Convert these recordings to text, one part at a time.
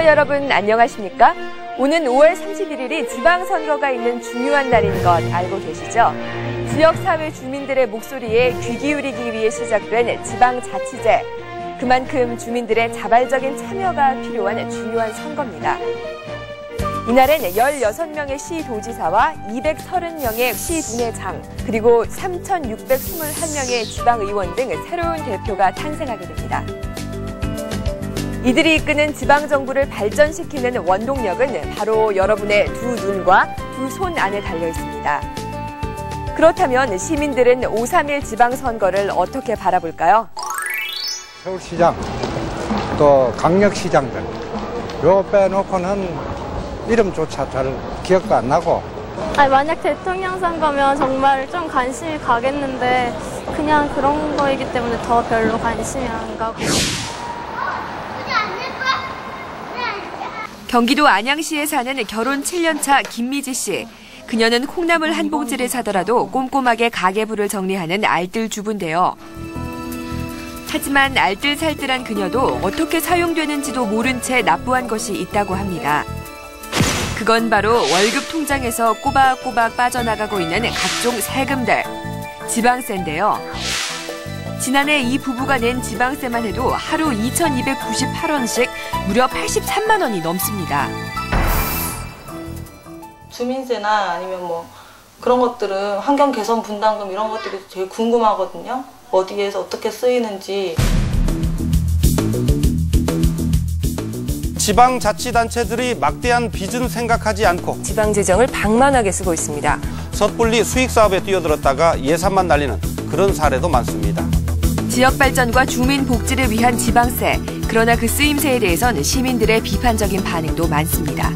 여러분 안녕하십니까? 오는 5월 31일이 지방선거가 있는 중요한 날인 것 알고 계시죠? 지역사회 주민들의 목소리에 귀 기울이기 위해 시작된 지방자치제. 그만큼 주민들의 자발적인 참여가 필요한 중요한 선거입니다. 이날엔 16명의 시도지사와 230명의 시분회장, 그리고 3,621명의 지방의원 등 새로운 대표가 탄생하게 됩니다. 이들이 이끄는 지방정부를 발전시키는 원동력은 바로 여러분의 두 눈과 두 손 안에 달려 있습니다. 그렇다면 시민들은 5.3일 지방선거를 어떻게 바라볼까요? 서울시장, 또 강력시장들, 요 빼놓고는 이름조차 잘 기억도 안 나고. 만약 대통령 선거면 정말 좀 관심이 가겠는데 그냥 그런 거이기 때문에 더 별로 관심이 안 가고. 경기도 안양시에 사는 결혼 7년차 김미지 씨. 그녀는 콩나물 한 봉지를 사더라도 꼼꼼하게 가계부를 정리하는 알뜰 주부인데요. 하지만 알뜰살뜰한 그녀도 어떻게 사용되는지도 모른 채 납부한 것이 있다고 합니다. 그건 바로 월급 통장에서 꼬박꼬박 빠져나가고 있는 각종 세금들, 지방세인데요. 지난해 이 부부가 낸 지방세만 해도 하루 2,298원씩 무려 83만 원이 넘습니다. 주민세나 아니면 뭐 그런 것들은 환경 개선 분담금 이런 것들이 되게 궁금하거든요. 어디에서 어떻게 쓰이는지. 지방자치단체들이 막대한 빚은 생각하지 않고 지방재정을 방만하게 쓰고 있습니다. 섣불리 수익사업에 뛰어들었다가 예산만 날리는 그런 사례도 많습니다. 지역 발전과 주민 복지를 위한 지방세. 그러나 그 쓰임새에 대해서는 시민들의 비판적인 반응도 많습니다.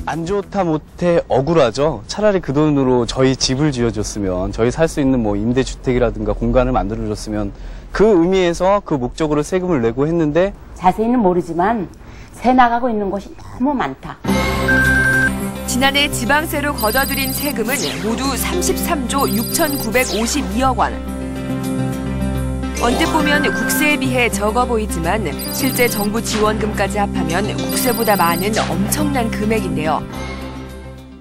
안 좋다 못해 억울하죠. 차라리 그 돈으로 저희 집을 지어줬으면, 저희 살 수 있는 뭐 임대주택이라든가 공간을 만들어줬으면 그 의미에서 그 목적으로 세금을 내고 했는데 자세히는 모르지만 새 나가고 있는 곳이 너무 많다. 지난해 지방세로 걷어들인 세금은 모두 33조 6,952억 원. 언뜻 보면 국세에 비해 적어 보이지만 실제 정부 지원금까지 합하면 국세보다 많은 엄청난 금액인데요.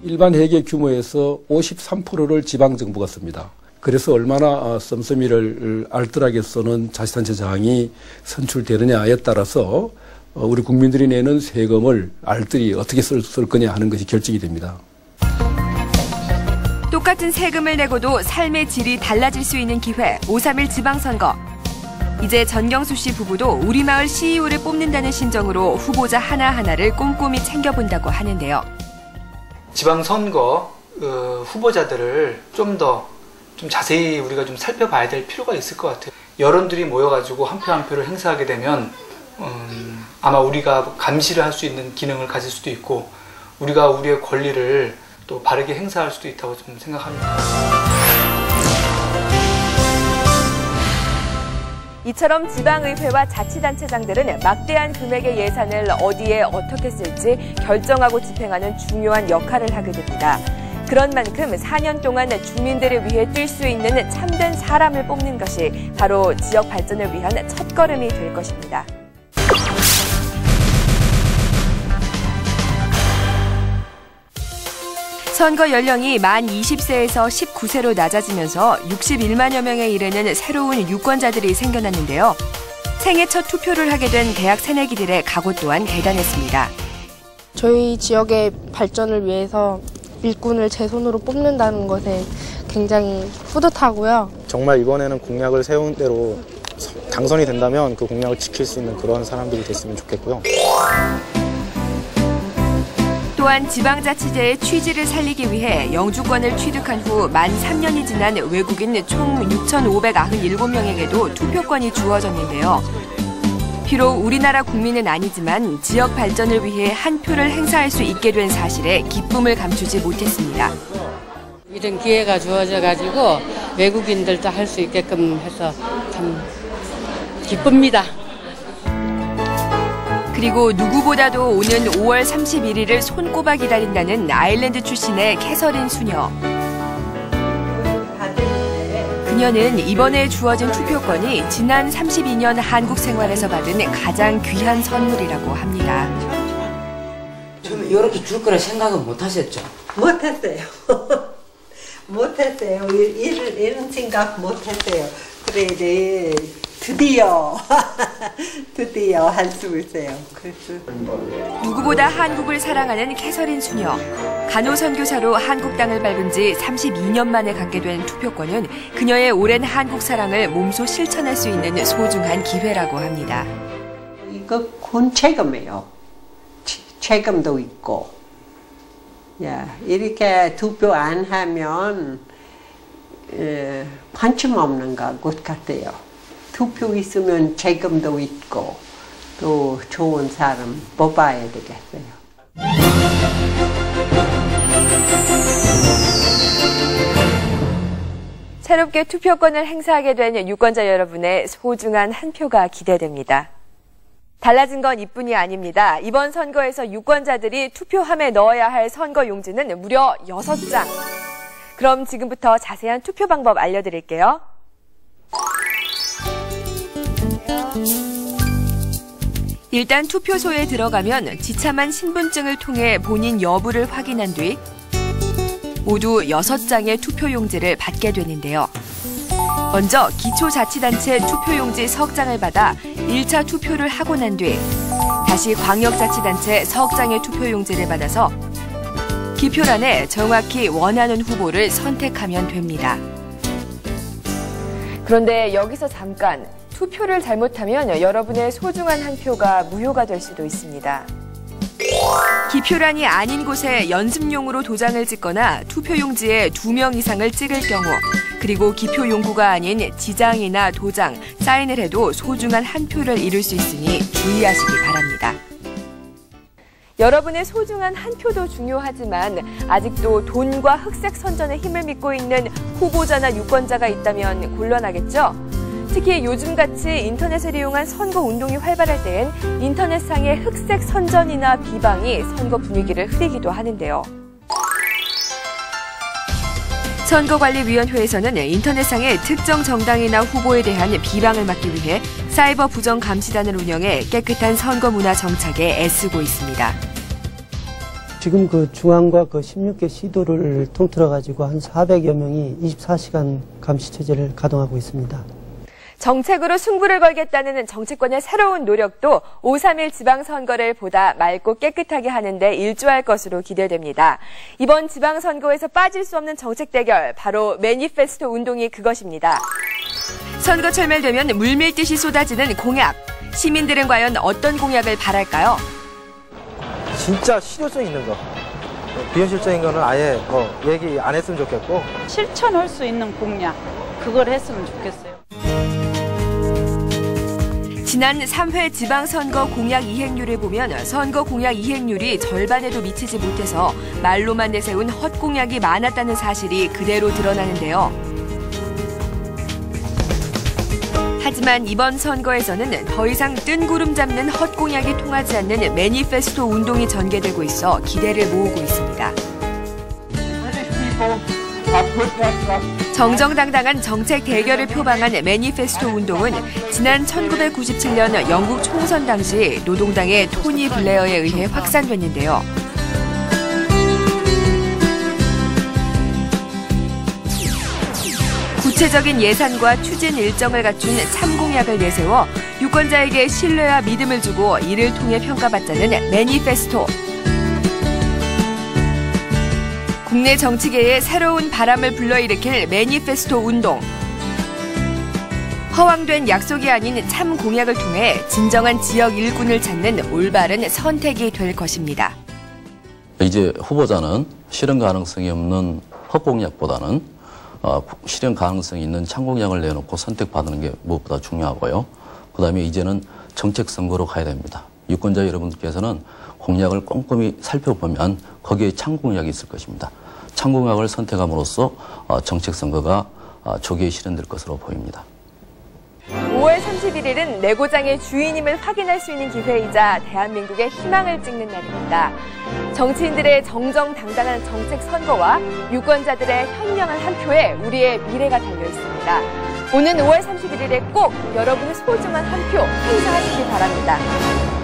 일반 회계 규모에서 53%를 지방정부가 씁니다. 그래서 얼마나 씀씀이를 알뜰하게 쓰는 자치단체장이 선출되느냐에 따라서 우리 국민들이 내는 세금을 알뜰히 어떻게 쓸 거냐 하는 것이 결정이 됩니다. 똑같은 세금을 내고도 삶의 질이 달라질 수 있는 기회, 5.3일 지방선거. 이제 전경수 씨 부부도 우리 마을 CEO를 뽑는다는 심정으로 후보자 하나하나를 꼼꼼히 챙겨본다고 하는데요. 지방선거 후보자들을 좀 자세히 우리가 좀 살펴봐야 될 필요가 있을 것 같아요. 여론들이 모여가지고 한 표 한 표를 행사하게 되면 아마 우리가 감시를 할 수 있는 기능을 가질 수도 있고 우리가 우리의 권리를 또 바르게 행사할 수도 있다고 좀 생각합니다. 이처럼 지방의회와 자치단체장들은 막대한 금액의 예산을 어디에 어떻게 쓸지 결정하고 집행하는 중요한 역할을 하게 됩니다. 그런 만큼 4년 동안 주민들을 위해 뛸 수 있는 참된 사람을 뽑는 것이 바로 지역 발전을 위한 첫걸음이 될 것입니다. 선거 연령이 만 20세에서 19세로 낮아지면서 61만여 명에 이르는 새로운 유권자들이 생겨났는데요. 생애 첫 투표를 하게 된 대학 새내기들의 각오 또한 대단했습니다. 저희 지역의 발전을 위해서 일꾼을 제 손으로 뽑는다는 것에 굉장히 뿌듯하고요. 정말 이번에는 공약을 세운 대로 당선이 된다면 그 공약을 지킬 수 있는 그런 사람들이 됐으면 좋겠고요. 또한 지방자치제의 취지를 살리기 위해 영주권을 취득한 후 만 3년이 지난 외국인 총 6,597명에게도 투표권이 주어졌는데요. 비록 우리나라 국민은 아니지만 지역 발전을 위해 한 표를 행사할 수 있게 된 사실에 기쁨을 감추지 못했습니다. 이런 기회가 주어져가지고 외국인들도 할 수 있게끔 해서 참 기쁩니다. 그리고 누구보다도 오는 5월 31일을 손꼽아 기다린다는 아일랜드 출신의 캐서린 수녀. 그녀는 이번에 주어진 투표권이 지난 32년 한국 생활에서 받은 가장 귀한 선물이라고 합니다. 처음에 이렇게 줄 거라 생각은 못 하셨죠? 못했어요. 못했어요. 이런 생각 못했어요. 그래, 드디어 할 수 있어요. 그래서 누구보다 한국을 사랑하는 캐서린 수녀. 간호선교사로 한국 땅을 밟은 지 32년 만에 갖게 된 투표권은 그녀의 오랜 한국 사랑을 몸소 실천할 수 있는 소중한 기회라고 합니다. 이거 군 책임이에요. 책임도 있고. 이렇게 투표 안 하면 관심 없는 것 같아요. 투표 있으면 책임도 있고 또 좋은 사람 뽑아야 되겠어요. 새롭게 투표권을 행사하게 된 유권자 여러분의 소중한 한 표가 기대됩니다. 달라진 건 이뿐이 아닙니다. 이번 선거에서 유권자들이 투표함에 넣어야 할 선거 용지는 무려 6장. 그럼 지금부터 자세한 투표 방법 알려드릴게요. 일단 투표소에 들어가면 지참한 신분증을 통해 본인 여부를 확인한 뒤 모두 6장의 투표용지를 받게 되는데요. 먼저 기초자치단체 투표용지 석 장을 받아 1차 투표를 하고 난 뒤 다시 광역자치단체 석 장의 투표용지를 받아서 기표란에 정확히 원하는 후보를 선택하면 됩니다. 그런데 여기서 잠깐 투표를 잘못하면 여러분의 소중한 한 표가 무효가 될 수도 있습니다. 기표란이 아닌 곳에 연습용으로 도장을 찍거나 투표용지에 2명 이상을 찍을 경우 그리고 기표 용구가 아닌 지장이나 도장, 사인을 해도 소중한 한 표를 잃을 수 있으니 주의하시기 바랍니다. 여러분의 소중한 한 표도 중요하지만 아직도 돈과 흑색 선전에 힘을 믿고 있는 후보자나 유권자가 있다면 곤란하겠죠? 특히 요즘같이 인터넷을 이용한 선거운동이 활발할 때엔 인터넷상의 흑색 선전이나 비방이 선거 분위기를 흐리기도 하는데요. 선거관리위원회에서는 인터넷상의 특정 정당이나 후보에 대한 비방을 막기 위해 사이버 부정 감시단을 운영해 깨끗한 선거 문화 정착에 애쓰고 있습니다. 지금 그 중앙과 그 16개 시도를 통틀어 가지고 한 400여 명이 24시간 감시 체제를 가동하고 있습니다. 정책으로 승부를 걸겠다는 정치권의 새로운 노력도 5.3일 지방선거를 보다 맑고 깨끗하게 하는 데 일조할 것으로 기대됩니다. 이번 지방선거에서 빠질 수 없는 정책 대결, 바로 매니페스토 운동이 그것입니다. 선거철말 되면 물밀듯이 쏟아지는 공약. 시민들은 과연 어떤 공약을 바랄까요? 진짜 실효성 있는 거. 비현실적인 거는 아예 얘기 안 했으면 좋겠고. 실천할 수 있는 공약, 그걸 했으면 좋겠어요. 지난 3회 지방선거 공약 이행률을 보면 선거 공약 이행률이 절반에도 미치지 못해서 말로만 내세운 헛공약이 많았다는 사실이 그대로 드러나는데요. 하지만 이번 선거에서는 더 이상 뜬구름 잡는 헛공약이 통하지 않는 매니페스토 운동이 전개되고 있어 기대를 모으고 있습니다. 정정당당한 정책 대결을 표방한 매니페스토 운동은 지난 1997년 영국 총선 당시 노동당의 토니 블레어에 의해 확산됐는데요. 구체적인 예산과 추진 일정을 갖춘 참공약을 내세워 유권자에게 신뢰와 믿음을 주고 이를 통해 평가받자는 매니페스토. 국내 정치계에 새로운 바람을 불러일으킬 매니페스토 운동. 허황된 약속이 아닌 참 공약을 통해 진정한 지역 일꾼을 찾는 올바른 선택이 될 것입니다. 이제 후보자는 실현 가능성이 없는 헛공약보다는 실현 가능성이 있는 참공약을 내놓고 선택받는 게 무엇보다 중요하고요. 그다음에 이제는 정책 선거로 가야 됩니다. 유권자 여러분께서는 공약을 꼼꼼히 살펴보면 거기에 참공약이 있을 것입니다. 참공약을 선택함으로써 정책 선거가 조기에 실현될 것으로 보입니다. 5월 31일은 내고장의 주인임을 확인할 수 있는 기회이자 대한민국의 희망을 찍는 날입니다. 정치인들의 정정당당한 정책 선거와 유권자들의 현명한 한 표에 우리의 미래가 달려 있습니다. 오는 5월 31일에 꼭 여러분의 소중한 한 표 행사하시기 바랍니다.